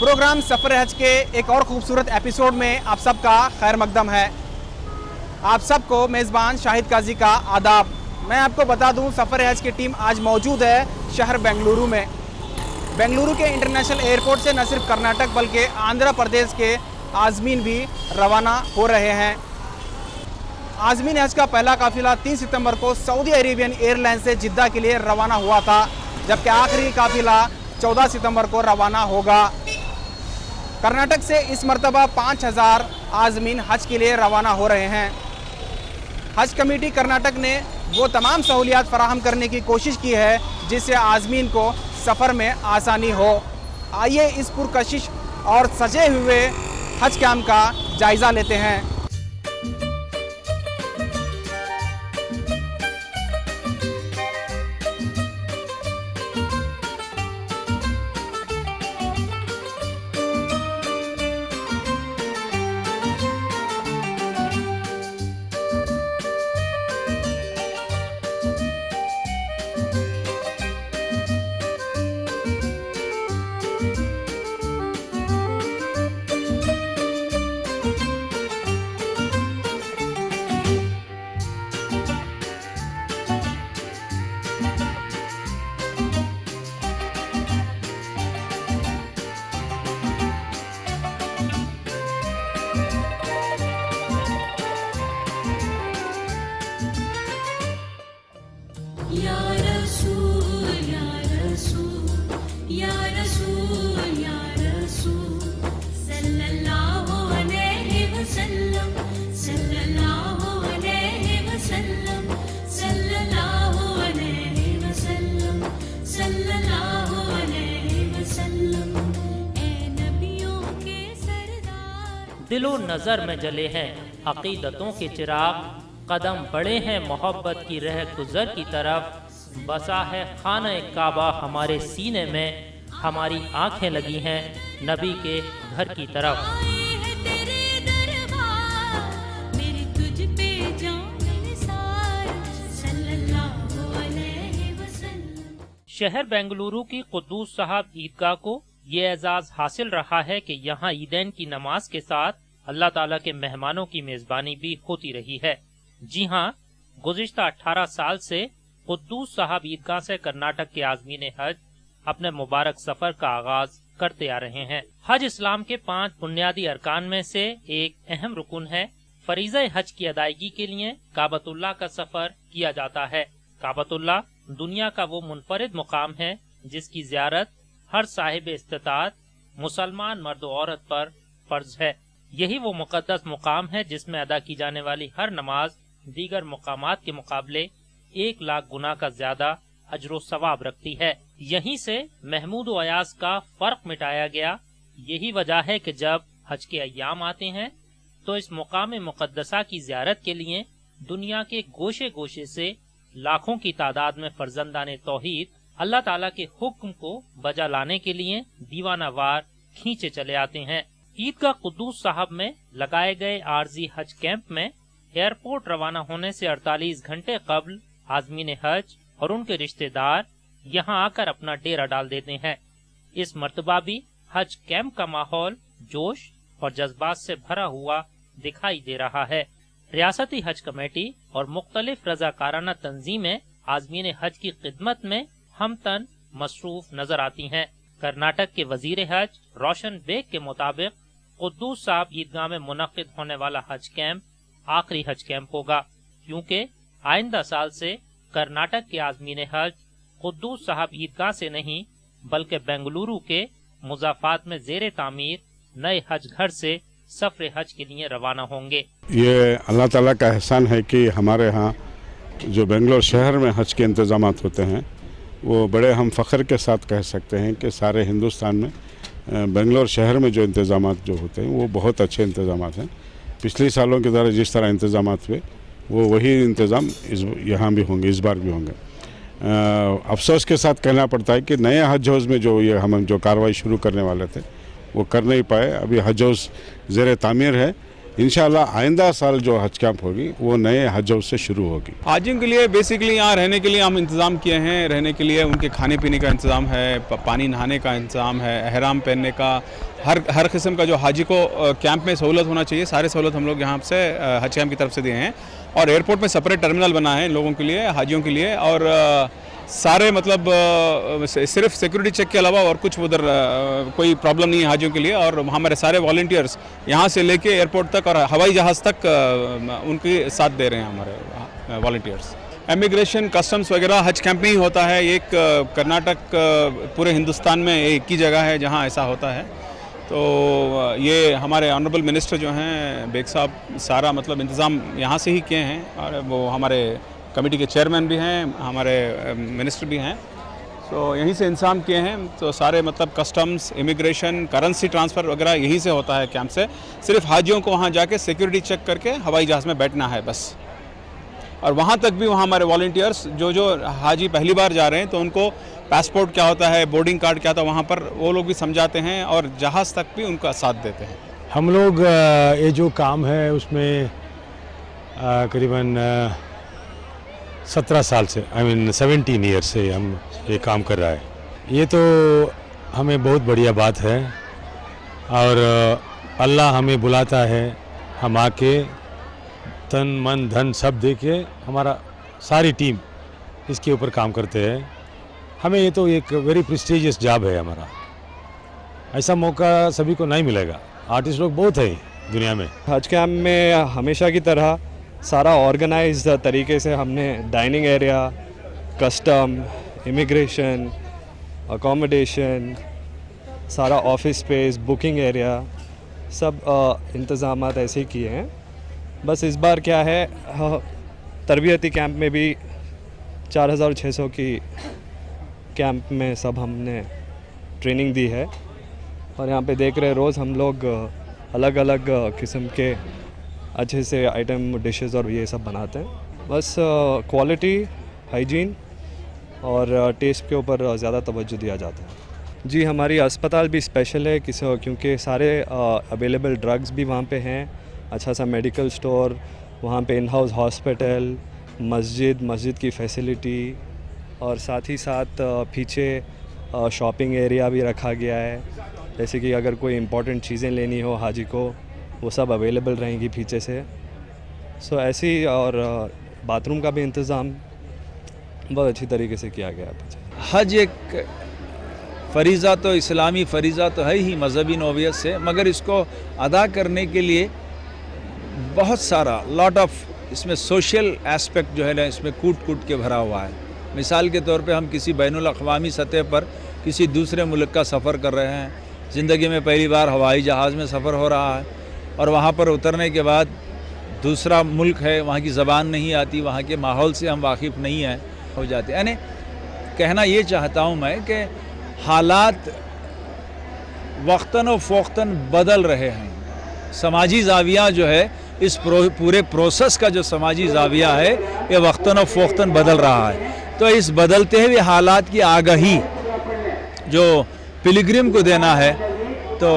Programme सफ़र हज के एक और खूबसूरत एपिसोड में आप सबका खैर मकदम है। आप सबको मेज़बान शाहिद काजी का आदाब। मैं आपको बता दूं, सफ़र हज की टीम आज मौजूद है शहर बेंगलुरु में। बेंगलुरु के इंटरनेशनल एयरपोर्ट से न सिर्फ कर्नाटक बल्कि आंध्र प्रदेश के आज़मीन भी रवाना हो रहे हैं। आज़मीन हज का पहला काफ़िला 3 सितंबर को सऊदी अरेबियन एयरलाइन से जिद्दा के लिए रवाना हुआ था, जबकि आखिरी काफ़िला 14 सितंबर को रवाना होगा। कर्नाटक से इस मरतबा 5000 आज़मीन हज के लिए रवाना हो रहे हैं। हज कमेटी कर्नाटक ने वो तमाम सहूलियात फराहम करने की कोशिश की है जिससे आज़मीन को सफ़र में आसानी हो। आइए इस पुरकशिश और सजे हुए हज कैंप का जायज़ा लेते हैं। दिलो नज़र में जले हैं अक़ीदतों के चिराग, कदम बढ़े हैं मोहब्बत की रह गुज़र की तरफ। बसा है खाना काबा हमारे सीने में, हमारी आंखें लगी हैं नबी के घर की तरफ। शहर बेंगलुरु की कुद्दूस साहब ईदगाह को ये एजाज़ हासिल रहा है कि यहाँ ईदैन की नमाज के साथ अल्लाह ताला के मेहमानों की मेज़बानी भी होती रही है। जी हाँ, गुज़िश्ता 18 साल से कुद्दूस साहब ईदगाह से कर्नाटक के आज़मीन हज अपने मुबारक सफर का आगाज करते आ रहे हैं। हज इस्लाम के 5 बुनियादी अरकान में से एक अहम रुकन है। फरीज़ा हज की अदायगी के लिए काबतुल्लाह का सफर किया जाता है। काबतुल्लाह दुनिया का वो मुनफरिद मुकाम है जिसकी ज़ियारत हर साहिब इस्तिताअत मुसलमान मर्द और औरत पर फर्ज है। यही वो मुकद्दस मुकाम है जिसमें अदा की जाने वाली हर नमाज दीगर मुकामात के मुकाबले 1 लाख गुना का ज्यादा अजर सवाब रखती है। यहीं से महमूद व अयाज का फर्क मिटाया गया। यही वजह है कि जब हज के अय्याम आते हैं तो इस मुकाम मुकद्दसा की ज़ियारत के लिए दुनिया के गोशे गोशे से लाखों की तादाद में फर्जंदाने तौहीद अल्लाह ताला के हुक्म को बजा लाने के लिए दीवाना वार खींचे चले आते हैं। ईदगाह कुद्दूस साहब में लगाए गए आरजी हज कैंप में एयरपोर्ट रवाना होने से 48 घंटे कबल आज़मीन हज और उनके रिश्तेदार यहां आकर अपना डेरा डाल देते हैं। इस मर्तबा भी हज कैंप का माहौल जोश और जज्बात से भरा हुआ दिखाई दे रहा है। रियासती हज कमेटी और मुख्तलिफ रज़ाकाराना तंजीमें आज़मीन हज की खिदमत में हमतन मसरूफ नजर आती हैं। कर्नाटक के वजीर हज रोशन बेग के मुताबिक कुद्दूस साहब ईदगाह में मुनक्किद होने वाला हज कैंप आखिरी हज कैंप होगा, क्योंकि आइंदा साल से कर्नाटक के आज़मीन हज कुद्दूस साहब ईदगाह से नहीं बल्कि बेंगलुरु के मुज़ाफात में ज़ेरे तामीर नए हज घर से सफर हज के लिए रवाना होंगे। ये अल्लाह ताला का एहसान है कि हमारे यहाँ जो बेंगलोर शहर में हज के इंतज़ामात होते हैं वो बड़े हम फ़ख्र के साथ कह सकते हैं कि सारे हिंदुस्तान में बेंगलोर शहर में जो इंतज़ामात जो होते हैं वो बहुत अच्छे इंतज़ामात हैं। पिछले सालों की तरह जिस तरह इंतज़ामात हुए वो वही इंतज़ाम यहाँ भी होंगे, इस बार भी होंगे। अफसोस के साथ कहना पड़ता है कि नए हज हाउस में जो ये हम जो कार्रवाई शुरू करने वाले थे वो कर नहीं पाए। अभी हज हाउस ज़ेर तामीर है, इंशाल्लाह आइंदा साल जो हज कैंप होगी वो नए हज हाउस से शुरू होगी। हाजियों के लिए बेसिकली यहाँ रहने के लिए हम इंतज़ाम किए हैं, रहने के लिए उनके खाने पीने का इंतज़ाम है, पानी नहाने का इंतज़ाम है, एहराम पहनने का, हर किस्म का जो हाजी को कैंप में सहूलत होना चाहिए, सारे सहूलत हम लोग यहाँ से हज कैंप की तरफ से दिए हैं। और एयरपोर्ट में सेपरेट टर्मिनल बना है लोगों के लिए, हाजियों के लिए, और सारे मतलब सिर्फ सिक्योरिटी चेक के अलावा और कुछ उधर कोई प्रॉब्लम नहीं है हाजियों के लिए। और हमारे सारे वॉलंटियर्स यहाँ से लेके एयरपोर्ट तक और हवाई जहाज़ तक उनके साथ दे रहे हैं हमारे वॉलंटियर्स। इमिग्रेशन, कस्टम्स वगैरह हज कैंप में ही होता है। एक कर्नाटक पूरे हिंदुस्तान में एक ही जगह है जहाँ ऐसा होता है। तो ये हमारे ऑनरेबल मिनिस्टर जो हैं बेग साहब सारा मतलब इंतज़ाम यहाँ से ही किए हैं, और वो हमारे कमेटी के चेयरमैन भी हैं, हमारे मिनिस्टर भी हैं, तो यहीं से इंतजाम किए हैं। तो सारे मतलब कस्टम्स, इमिग्रेशन, करेंसी ट्रांसफ़र वगैरह यहीं से होता है कैंप से। सिर्फ हाजियों को वहाँ जाके सिक्योरिटी चेक करके हवाई जहाज़ में बैठना है बस। और वहाँ तक भी वहाँ हमारे वॉलंटियर्स जो हाजी पहली बार जा रहे हैं तो उनको पासपोर्ट क्या होता है, बोर्डिंग कार्ड क्या होता है, वहाँ पर वो लोग भी समझाते हैं और जहाज़ तक भी उनका साथ देते हैं। हम लोग ये जो काम है उसमें करीबन 17 साल से 17 ईयर्स से हम ये काम कर रहा है। ये तो हमें बहुत बढ़िया बात है, और अल्लाह हमें बुलाता है, हम आके तन मन धन सब दे के हमारा सारी टीम इसके ऊपर काम करते हैं। हमें ये तो एक वेरी प्रेस्टिजियस जॉब है हमारा, ऐसा मौका सभी को नहीं मिलेगा। आर्टिस्ट लोग बहुत हैं दुनिया में। हज कैंप में हमेशा की तरह सारा ऑर्गेनाइज तरीके से हमने dining area, custom, immigration, accommodation, सारा ऑफिस स्पेस, बुकिंग एरिया, सब इंतज़ामात ऐसे ही किए हैं। बस इस बार क्या है, तरबियती कैंप में भी 4600 की कैंप में सब हमने ट्रेनिंग दी है, और यहाँ पे देख रहे रोज़ हम लोग अलग अलग किस्म के अच्छे से आइटम, डिशेस और ये सब बनाते हैं। बस क्वालिटी, हाइजीन और टेस्ट के ऊपर ज़्यादा तवज्जो दिया जाता है। जी, हमारी अस्पताल भी स्पेशल है क्योंकि सारे अवेलेबल ड्रग्स भी वहाँ पे हैं, अच्छा सा मेडिकल स्टोर, वहाँ पे इन हाउस हॉस्पिटल, मस्जिद की फैसिलिटी, और साथ ही साथ पीछे शॉपिंग एरिया भी रखा गया है, जैसे कि अगर कोई इम्पोर्टेंट चीज़ें लेनी हो हाजी को, वो सब अवेलेबल रहेंगी पीछे से। सो ऐसी, और बाथरूम का भी इंतज़ाम बहुत अच्छी तरीके से किया गया है। हज एक फ़रीज़ा तो इस्लामी फ़रीज़ा तो है ही मज़हबी नोवियत से, मगर इसको अदा करने के लिए बहुत सारा लॉट ऑफ इसमें सोशल एस्पेक्ट जो है ना, इसमें कूट के भरा हुआ है। मिसाल के तौर पे हम किसी बैनुल अक़वामी सतह पर किसी दूसरे मुल्क का सफ़र कर रहे हैं, ज़िंदगी में पहली बार हवाई जहाज़ में सफ़र हो रहा है, और वहाँ पर उतरने के बाद दूसरा मुल्क है, वहाँ की ज़बान नहीं आती, वहाँ के माहौल से हम वाकिफ़ नहीं हैं, हो जाते। यानी कहना ये चाहता हूँ मैं कि हालात वक्तन व फ़ौक़तन बदल रहे हैं। समाजी ज़ाविया जो है, इस पूरे प्रोसेस का जो समाजी ज़ाविया है, ये वक्तन व फ़ौक़तन बदल रहा है। तो इस बदलते हुए हालात की आगाही जो पिलग्रिम को देना है, तो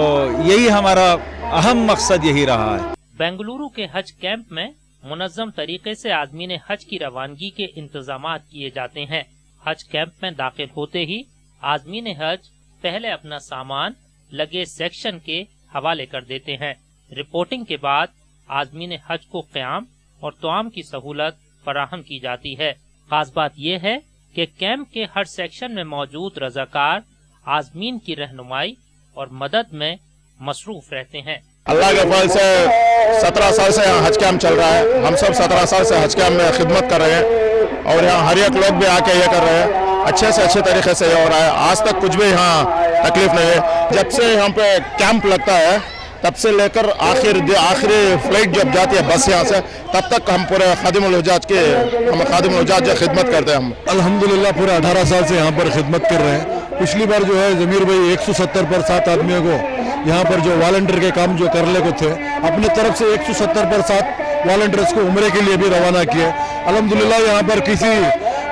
यही हमारा अहम मकसद यही रहा है। बेंगलुरु के हज कैंप में मुनज़्ज़म तरीके से आज़मीन हज की रवानगी के इंतजामात किए जाते हैं। हज कैंप में दाखिल होते ही आज़मीन हज पहले अपना सामान लगेज सेक्शन के हवाले कर देते हैं। रिपोर्टिंग के बाद आज़मीन हज को क़याम और तोआम की सहूलत फराहम की जाती है। खास बात यह है कि कैंप के हर सेक्शन में मौजूद रज़ाकार आज़मीन की रहनुमाई और मदद में मसरूफ रहते हैं। अल्लाह के फल से 17 साल से यहाँ हज कैंप चल रहा है। हम सब 17 साल से हज कैंप में खिदमत कर रहे हैं, और यहाँ हर एक लोग भी आके ये कर रहे हैं। अच्छे से अच्छे तरीके से ये हो रहा है। आज तक कुछ भी यहाँ तकलीफ नहीं है। जब से यहाँ पे कैंप लगता है तब से लेकर आखिरी फ्लाइट जब जाती है बस यहाँ से, तब तक हम पूरे खादिमुल हुज्जाज की खिदमत करते हैं। हम अल्हम्दुलिल्लाह पूरे 18 साल से यहाँ पर खिदमत कर रहे हैं। पिछली बार जो है ज़मीर भाई 170 पर 7 आदमियों को यहाँ पर जो वॉलंटियर के काम जो करने को थे, अपने तरफ से 170 पर 7 वॉलंटियर्स को उम्रे के लिए भी रवाना किए। अल्हम्दुलिल्लाह यहाँ पर किसी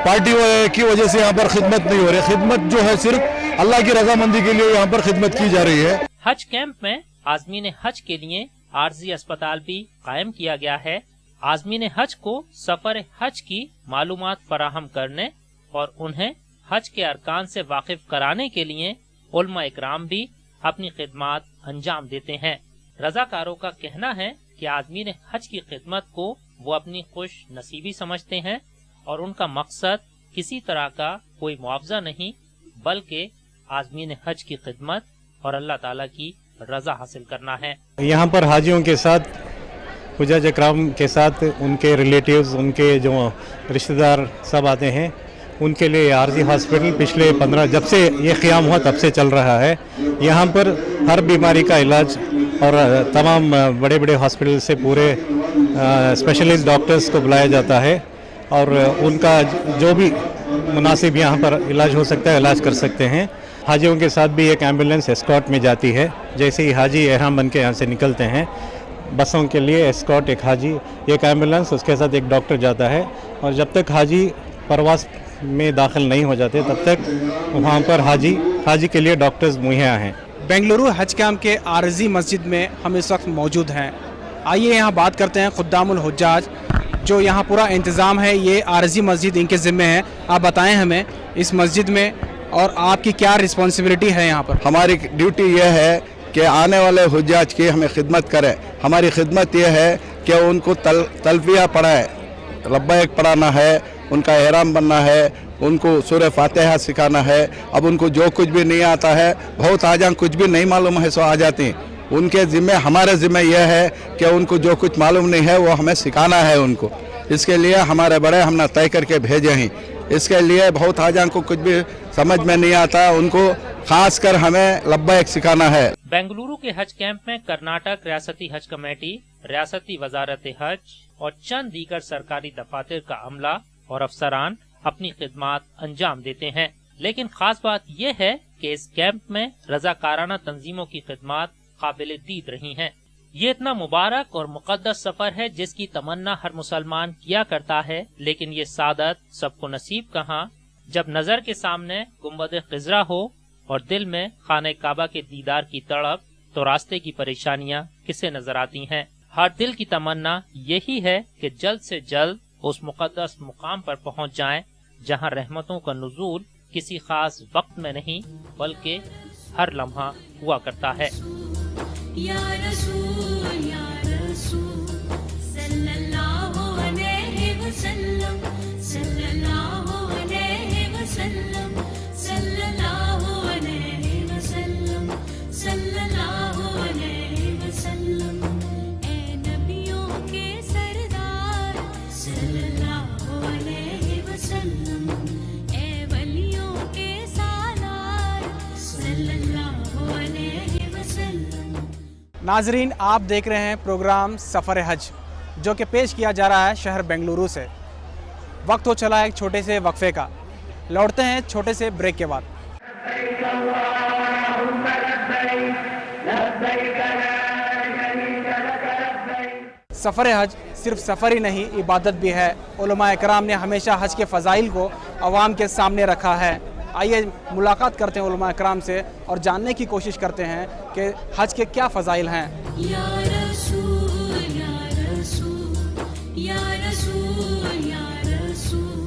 पार्टी की वजह से यहाँ पर खिदमत नहीं हो रही। खिदमत जो है सिर्फ अल्लाह की रजामंदी के लिए यहाँ पर खिदमत की जा रही है। हज कैंप में आज़मीन हज के लिए आर्जी अस्पताल भी कायम किया गया है। आज़मीन हज को सफर हज की मालूमात फराहम करने और उन्हें हज के अरकान से वाकिफ कराने के लिए उलमा इकराम भी अपनी खिदमत अंजाम देते हैं। रजाकारों का कहना है कि आज़मीन हज की खिदमत को वो अपनी खुश नसीबी समझते हैं और उनका मकसद किसी तरह का कोई मुआवजा नहीं बल्कि आज़मीन हज की खिदमत और अल्लाह ताला की रजा हासिल करना है। यहाँ पर हाजियों के साथ हुज्जाज इकराम के साथ उनके रिलेटिव्स, उनके जो रिश्तेदार सब आते हैं। उनके लिए आरजी हॉस्पिटल पिछले 15 जब से ये क़याम हुआ तब से चल रहा है। यहाँ पर हर बीमारी का इलाज और तमाम बड़े बड़े हॉस्पिटल से पूरे स्पेशलिस्ट डॉक्टर्स को बुलाया जाता है और उनका जो भी मुनासिब यहाँ पर इलाज हो सकता है इलाज कर सकते हैं। हाजियों के साथ भी एक एम्बुलेंस एस्कॉर्ट में जाती है। जैसे ही हाजी एहराम बन के यहाँ से निकलते हैं, बसों के लिए एस्कॉर्ट, एक हाजी, एक एम्बुलेंस, उसके साथ एक डॉक्टर जाता है और जब तक हाजी परवास में दाखिल नहीं हो जाते तब तक वहाँ पर हाजी के लिए डॉक्टर्स मुहैया हैं। बेंगलुरु हज कैंप के आरजी मस्जिद में हम इस वक्त मौजूद हैं। आइए यहाँ बात करते हैं खुद्दामुल हुज्जाज, जो यहाँ पूरा इंतज़ाम है, ये आरजी मस्जिद इनके ज़िम्मे है। आप बताएं हमें इस मस्जिद में और आपकी क्या रिस्पॉन्सिबिलिटी है यहाँ पर? हमारी ड्यूटी यह है कि आने वाले हुज्जाज की हमें खिदमत करें। हमारी खिदमत यह है कि उनको तलबिया पढ़ाएं, लब्बैक पढ़ाना है, उनका एहराम बनना है, उनको सूरह फातिहा सिखाना है। अब उनको जो कुछ भी नहीं आता है, बहुत आजान कुछ भी नहीं मालूम है सो आ जाती हैं। उनके ज़िम्मे, हमारे ज़िम्मे यह है कि उनको जो कुछ मालूम नहीं है वो हमें सिखाना है उनको। इसके लिए हमारे बड़े हमने तय करके भेजे हैं। इसके लिए बहुत आजान को कुछ भी समझ में नहीं आता, उनको खास कर हमें लब्बैक सिखाना है। बेंगलुरु के हज कैंप में कर्नाटक रियासती हज कमेटी, रियासती वजारत हज और चंद दीगर सरकारी दफातर का अमला और अफसरान अपनी खिदमत अंजाम देते हैं। लेकिन खास बात यह है कि इस कैंप में रजाकाराना तंजीमों की खिदमत काबिल दीद रही हैं। ये इतना मुबारक और मुकद्दस सफर है जिसकी तमन्ना हर मुसलमान किया करता है, लेकिन ये सादत सबको नसीब कहाँ जब नजर के सामने गुंबद खिजरा हो और दिल में खाने काबा के दीदार की तड़प, तो रास्ते की परेशानियां किसे नजर आती हैं। हर दिल की तमन्ना यही है कि जल्द से जल्द उस मुकद्दस मुकाम पर पहुंच जाएं, जहां रहमतों का नुज़ूल किसी खास वक्त में नहीं बल्कि हर लम्हा हुआ करता है। या रसूल सल्लल्लाहु अलैहि वसल्लम, सल्लल्लाहु अलैहि वसल्लम, सल्लल्लाहु अलैहि वसल्लम, सल्लल्लाहु अलैहि वसल्लम। ए नबियों के सरदार सल्लल्लाहु अलैहि वसल्लम, ए वलियों के सालार सल्लल्लाहु अलैहि वसल्लम। नाजरीन, आप देख रहे हैं प्रोग्राम सफ़र हज, जो कि पेश किया जा रहा है शहर बेंगलुरु से। वक्त हो चला है एक छोटे से वक्फे का। लौटते हैं छोटे से ब्रेक के बाद। सफ़र हज सिर्फ सफ़र ही नहीं, इबादत भी है। उलमा इकराम ने हमेशा हज के फ़ज़ाइल को अवाम के सामने रखा है। आइए मुलाकात करते हैं उलमा इकराम से और जानने की कोशिश करते हैं कि हज के क्या फ़ज़ाइल हैं। या रसूल, या रसूल, या रसूल, या रसूल,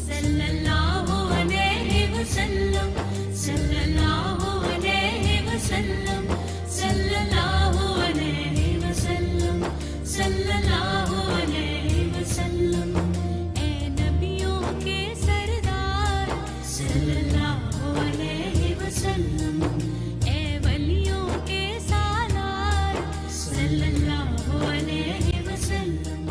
सल्लल्लाहु अलैहि वसल्लम, सल्लल्लाहु अलैहि वसल्लम, सल्लल्लाहु अलैहि वसल्लम, सल्लल्लाहु अलैहि वसल्लम। ए नबियों के सरदार सल्लल्लाहु अलैहि वसल्लम, ए वलियों के सालार सल्लल्लाहु अलैहि वसल्लम।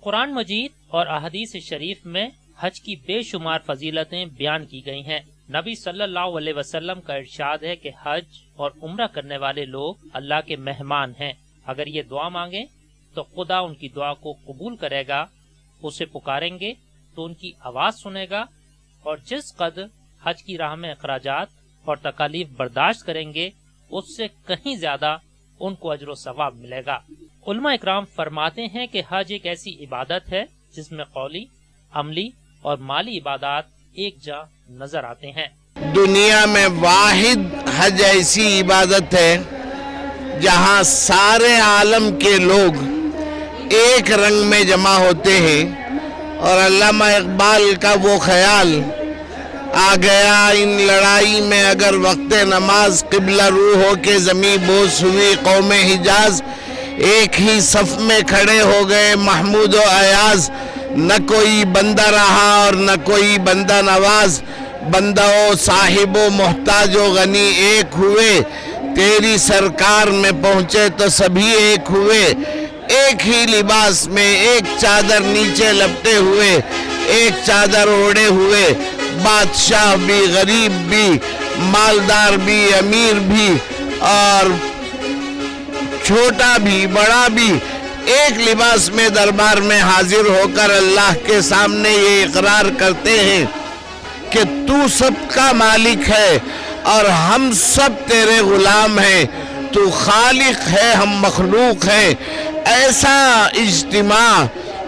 कुरान मजीद और अहदीस शरीफ में हज की बेशुमार फजीलतें बयान की गई हैं। नबी सल्लल्लाहु अलैहि वसल्लम का इरशाद है कि हज और उम्रा करने वाले लोग अल्लाह के मेहमान हैं। अगर ये दुआ मांगे तो खुदा उनकी दुआ को कबूल करेगा, उसे पुकारेंगे तो उनकी आवाज़ सुनेगा और जिस कदर हज की राह में अखराजात और तकालीफ बर्दाश्त करेंगे उससे कहीं ज्यादा उनको अजर व सवाब मिलेगा। उलमा इकराम फरमाते हैं कि हज एक ऐसी इबादत है जिसमें कौली, अमली और माली इबादत एक जा नजर आते हैं। दुनिया में वाहिद हज ऐसी इबादत है جہاں سارے عالم کے لوگ ایک رنگ میں جمع ہوتے ہیں، اور علامہ اقبال کا وہ خیال آ گیا ان لڑائی میں اگر وقت نماز، قبلہ رو ہو کے زمیں بوس ہوئی قوم حجاز، ایک ہی صف میں کھڑے ہو گئے محمود و ایاز، نہ کوئی بندہ رہا اور نہ کوئی بندہ نواز، بندہ و صاحب و محتاج و غنی ایک ہوئے، تیری سرکار میں پہنچے تو سبھی ایک ہوئے، ایک ہی لباس میں ایک چادر نیچے لپٹے ہوئے، ایک چادر اوڑے ہوئے، بادشاہ بھی غریب بھی مالدار بھی امیر بھی اور چھوٹا بھی بڑا بھی ایک لباس میں دربار میں حاضر ہو کر اللہ کے سامنے یہ اقرار کرتے ہیں کہ تو سب کا مالک ہے اور ہم سب تیرے غلام ہیں، تو خالق ہے ہم مخلوق ہیں۔ ایسا اجتماع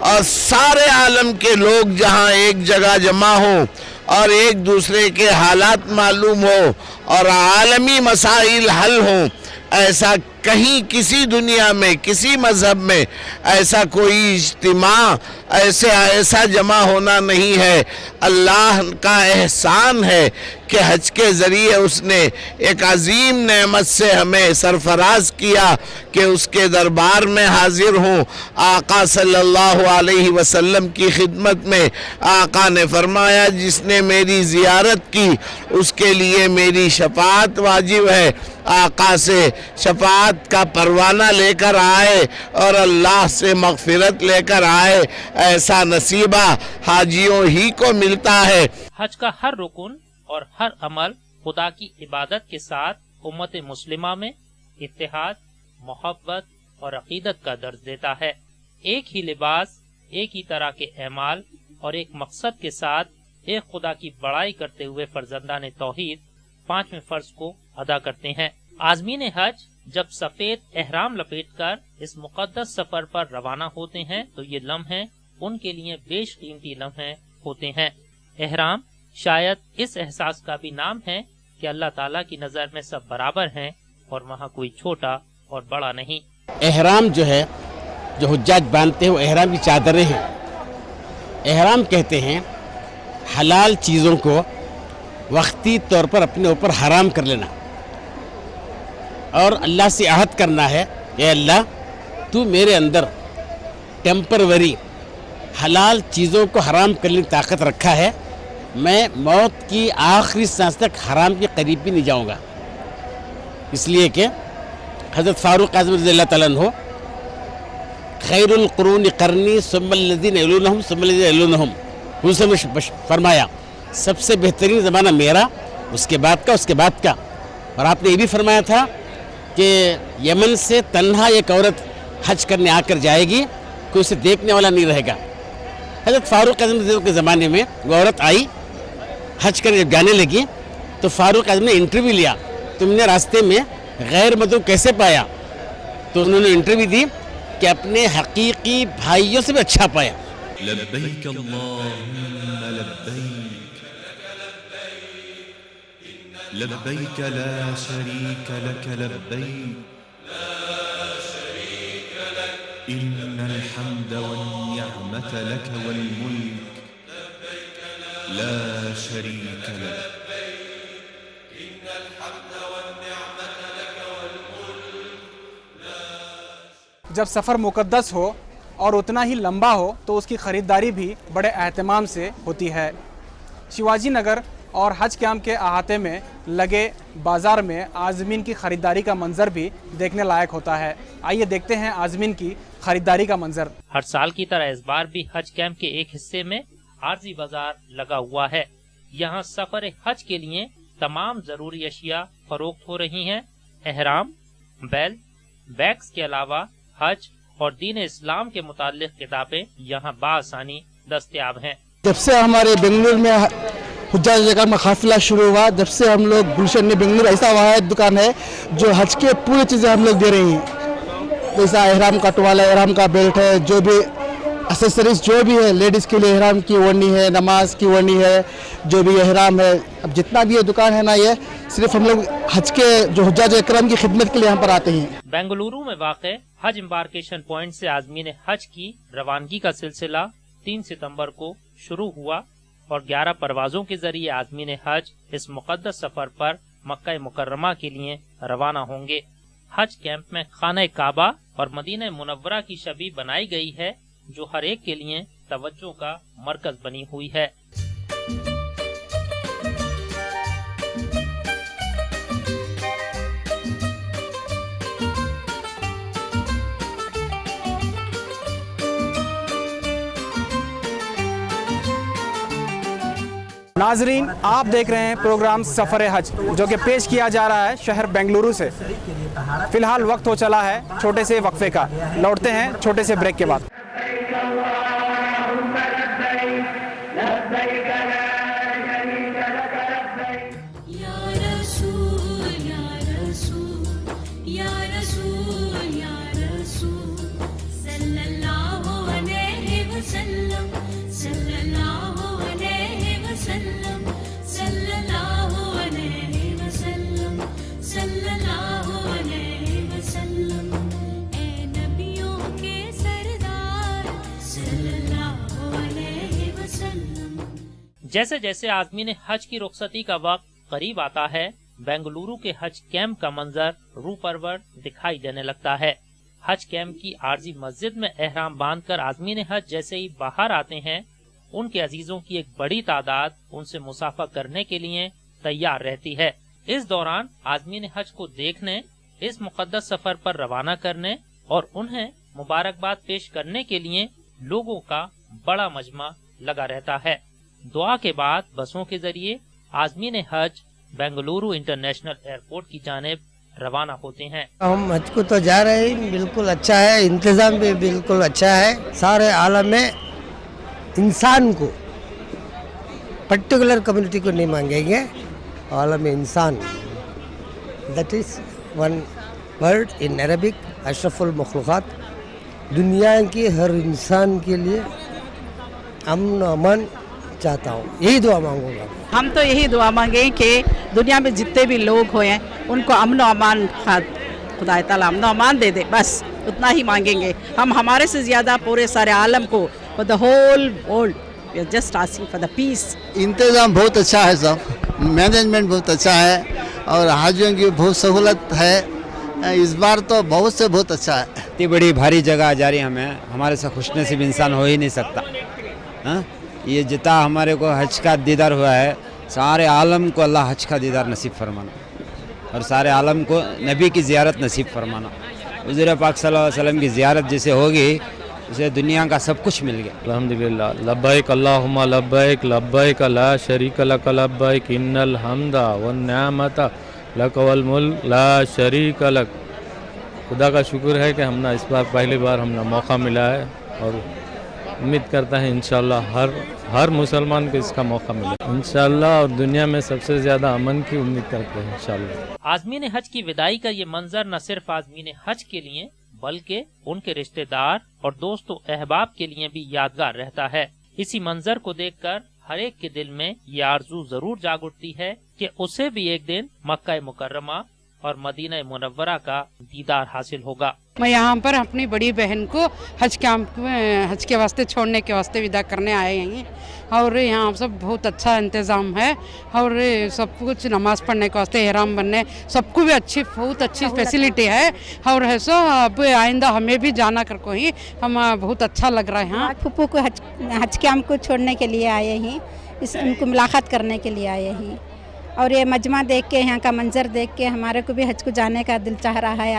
اور سارے عالم کے لوگ جہاں ایک جگہ جمع ہوں اور ایک دوسرے کے حالات معلوم ہو اور عالمی مسائل حل ہوں، ایسا کہیں کسی دنیا میں کسی مذہب میں ایسا کوئی اجتماع ایسا جمع ہونا نہیں ہے۔ اللہ کا احسان ہے کہ حج کے ذریعے اس نے ایک عظیم نعمت سے ہمیں سرفراز کیا کہ اس کے دربار میں حاضر ہوں۔ آقا صلی اللہ علیہ وسلم کی خدمت میں آقا نے فرمایا جس نے میری زیارت کی اس کے لیے میری شفاعت واجب ہے۔ آقا سے شفاعت کا پروانہ لے کر آئے اور اللہ سے مغفرت لے کر آئے، ایسا نصیبہ حاجیوں ہی کو ملتا ہے۔ حج کا ہر رکن اور ہر عمل خدا کی عبادت کے ساتھ امت مسلمہ میں اتحاد، محبت اور عقیدت کا درس دیتا ہے۔ ایک ہی لباس، ایک ہی طرح کے اعمال اور ایک مقصد کے ساتھ ایک خدا کی بڑائی کرتے ہوئے فرزندان توحید پانچویں فرض کو ادا کرتے ہیں۔ عازمین حج جب سفید احرام لپیٹ کر اس مقدس سفر پر روانہ ہوتے ہیں تو یہ لمحے ان کے لیے بیش قیمتی لمحے ہوتے ہیں۔ احرام شاید اس احساس کا بھی نام ہے کہ اللہ تعالیٰ کی نظر میں سب برابر ہیں اور وہاں کوئی چھوٹا اور بڑا نہیں۔ احرام جو ہے جو حجاج باندھتے ہیں وہ احرام کی چادریں ہیں۔ احرام کہتے ہیں حلال چیزوں کو وقتی طور پر اپنے اوپر حرام کر لینا اور اللہ سے عہد کرنا ہے اے اللہ تو میرے اندر ٹیمپروری حلال چیزوں کو حرام کرنے کی طاقت رکھا ہے، میں موت کی آخری سانس تک حرام کے قریب بھی نہیں جاؤں گا۔ اس لیے کہ حضرت فاروق اعظم رضی اللہ تعالیٰ عنہ خیر القرون قرنی ثم الذین یلونہم ثم الذین یلونہم، اس نے فرمایا سب سے بہترین زمانہ میرا، اس کے بعد کا۔ اور آپ نے یہ بھی فرمایا تھا کہ یمن سے تنہا ایک عورت حج کرنے آ کر جائے گی، کوئی اسے دیکھنے والا نہیں رہے گا۔ حضرت فاروق اعظم کے زمانے میں وہ عورت آئی حج کرنے جب جانے لگی تو فاروق اعظم نے انٹرویو لیا، تم نے راستے میں غیر مدعو کیسے پایا؟ تو انہوں نے انٹرویو دی کہ اپنے حقیقی بھائیوں سے بھی اچھا پایا۔ لبیک اللہم لبیک لبیک لا شریک لک لبیک ان الحمد والنعمت لک والملک لا شریک لک۔ جب سفر مقدس ہو اور اتنا ہی لمبا ہو تو اس کی خریداری بھی بڑے اہتمام سے ہوتی ہے۔ شیواجی نگر اور حج کیمپ کے احاطے میں لگے بازار میں عازمین کی خریداری کا منظر بھی دیکھنے لائق ہوتا ہے۔ آئیے دیکھتے ہیں عازمین کی خریداری کا منظر۔ ہر سال کی طرح اس بار بھی حج کیمپ کے ایک حصے میں عارضی بازار لگا ہوا ہے۔ یہاں سفر حج کے لیے تمام ضروری اشیاء فروخت ہو رہی ہیں۔ احرام، بیل، بیگز کے علاوہ حج اور دین اسلام کے متعلق کتابیں یہاں بآسانی دستیاب ہیں۔ جب سے ہمارے بنگلور میں حجاج کا قافلہ شروع ہوا، جب سے ہم لوگ گلشن میں بنگلور ایسا واحد دکان ہے جو حج کے پوری چیزیں ہم لوگ دے رہی ہیں، جیسا احرام کا ٹوالا، احرام کا بیلٹ ہے، جو بھی एसेसरीज जो भी है, लेडीज़ के लिए एहराम की ओढ़नी है, नमाज की ओढ़नी है, जो भी एहराम है, अब जितना भी ये दुकान है ना, ये सिर्फ हम लोग हज के जो हुज्जाज इकराम की खिदमत के लिए यहाँ पर आते हैं। बेंगलुरु में वाक़ हज एम्बार्केशन पॉइंट से आज़मीन हज की रवानगी का सिलसिला 3 सितंबर को शुरू हुआ और 11 परवाजों के जरिए आज़मीन हज इस मुक़द्दस सफर पर मक्का मुकर्रमा के लिए रवाना होंगे। हज कैंप में खाना काबा और मदीना मुनव्वरा की छवि बनाई गई है, जो हर एक के लिए तवज्जो का मरकज बनी हुई है। नाजरीन, आप देख रहे हैं प्रोग्राम सफ़र हज, जो कि पेश किया जा रहा है शहर बेंगलुरु से। फिलहाल वक्त हो चला है छोटे से वक्फे का। लौटते हैं छोटे से ब्रेक के बाद। जैसे जैसे आज़मीन हज की रुखसती का वक्त करीब आता है, बेंगलुरु के हज कैंप का मंजर रूपरवर दिखाई देने लगता है। हज कैंप की आरजी मस्जिद में एहराम बांधकर आज़मीन हज जैसे ही बाहर आते हैं, उनके अजीजों की एक बड़ी तादाद उनसे मुसाफा करने के लिए तैयार रहती है। इस दौरान आज़मीन हज को देखने, इस मुक़द्दस सफर पर रवाना करने और उन्हें मुबारकबाद पेश करने के लिए लोगों का बड़ा मजमा लगा रहता है। दुआ के बाद बसों के जरिए आज़मीन हज बेंगलुरु इंटरनेशनल एयरपोर्ट की जानिब रवाना होते हैं। हम हज को तो जा रहे हैं, बिल्कुल अच्छा है, इंतज़ाम भी बिल्कुल अच्छा है। सारे आलम में इंसान को, पर्टिकुलर कम्युनिटी को नहीं मांगेंगे, आलम इंसान, that is one word in Arabic, अशरफुल मखलूक़ात। दुनिया की हर इंसान के लिए अमन अमन चाहता हूँ, यही दुआ मांगूंगा। हम तो यही दुआ मांगे कि दुनिया में जितने भी लोग हुए उनको अमन अमान, खुदा ताला अमन अमान दे दे, बस उतना ही मांगेंगे हम। हमारे से ज़्यादा पूरे सारे आलम को, for the whole world, we are just asking for the peace. इंतज़ाम बहुत अच्छा है, सब मैनेजमेंट बहुत अच्छा है और हाजियों की बहुत सहूलत है। इस बार तो बहुत से बहुत अच्छा है। इतनी बड़ी भारी जगह जा रही हमें, हमारे से खुशनसीब इंसान हो ही नहीं सकता। हाँ, ये जितना हमारे को हज का दीदार हुआ है, सारे आलम को अल्लाह हज का दीदार नसीब फरमाना और सारे आलम को नबी की ज़ियारत नसीब फरमाना। हुज़ूर पाक सल्लल्लाहु अलैहि वसल्लम की ज़ियारत जैसे होगी, उसे दुनिया का सब कुछ मिल गया। अल्हम्दुलिल्लाह, लब्बैक अल्लाहुम्मा लब्बैक, लब्बैक ला शरीक लक लब्बैक, इन्नल हम्दा वन निअमता लक वल मुल्क ला शरीक लक। खुदा का शुक्र है कि हमने इस बार पहली बार हमने मौका मिला है और उम्मीद करता है इंशाअल्लाह हर मुसलमान को इसका मौका मिले इंशाअल्लाह, और दुनिया में सबसे ज्यादा अमन की उम्मीद करते हैं इंशाअल्लाह। आज़मीन हज की विदाई का ये मंजर न सिर्फ आज़मीन हज के लिए बल्कि उनके रिश्तेदार और दोस्तों अहबाब के लिए भी यादगार रहता है। इसी मंजर को देखकर हर एक के दिल में ये आरजू जरूर जाग उठती है कि उसे भी एक दिन मक्का मुकर्रमा और मदीना मुनव्वरा का दीदार हासिल होगा। मैं यहाँ पर अपनी बड़ी बहन को हज के वास्ते छोड़ने के वास्ते विदा करने आए हैं और यहाँ सब बहुत अच्छा इंतज़ाम है और सब कुछ नमाज पढ़ने के वास्ते, एहराम बनने, सबको भी अच्छी, बहुत अच्छी फैसिलिटी है और है सो अब आइंदा हमें भी जाना कर को ही हम बहुत अच्छा लग रहा है। यहाँ फूफू को हज कैंप को छोड़ने के लिए आए हैं, उनको मुलाकात करने के लिए आए हैं और ये मजमा देख के, यहाँ का मंजर देख के हमारे को भी हज को जाने का दिल चाह रहा है।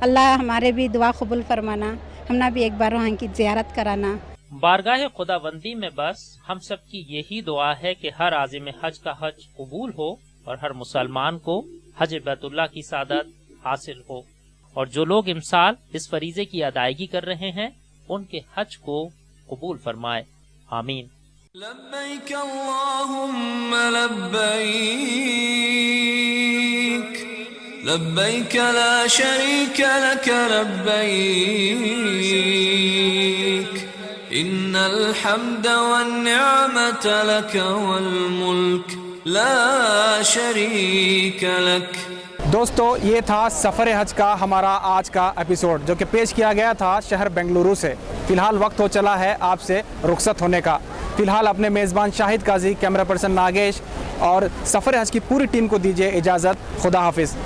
अल्लाह हमारे भी दुआ कबूल फरमाना, हमना भी एक बार वहाँ की ज़ियारत कराना। बारगाह खुदाबंदी में बस हम सब की यही दुआ है कि हर आज़िम हज का हज कबूल हो और हर मुसलमान को हज बैतुल्लाह की सादत हासिल हो और जो लोग इमसाल इस फरीज़े की अदायगी कर रहे हैं उनके हज को कबूल फरमाए। आमीन। लब्बैक अल्लाहुम्मा लब्बैक, लब्बैक ला शरीक लक लब्बैक, إن الحمد والنعمة لك والملك لا شريك لك. دوستو یہ تھا سفر حج کا ہمارا آج کا ایپیسوڈ جو کہ پیش کیا گیا تھا شہر بنگلورو سے. فی الحال وقت ہو چلا ہے آپ سے رخصت ہونے کا. فی الحال اپنے میزبان شاہد قاضی، کیمرہ پرسن ناگیش اور سفر حج کی پوری ٹیم کو دیجیے اجازت. خدا حافظ.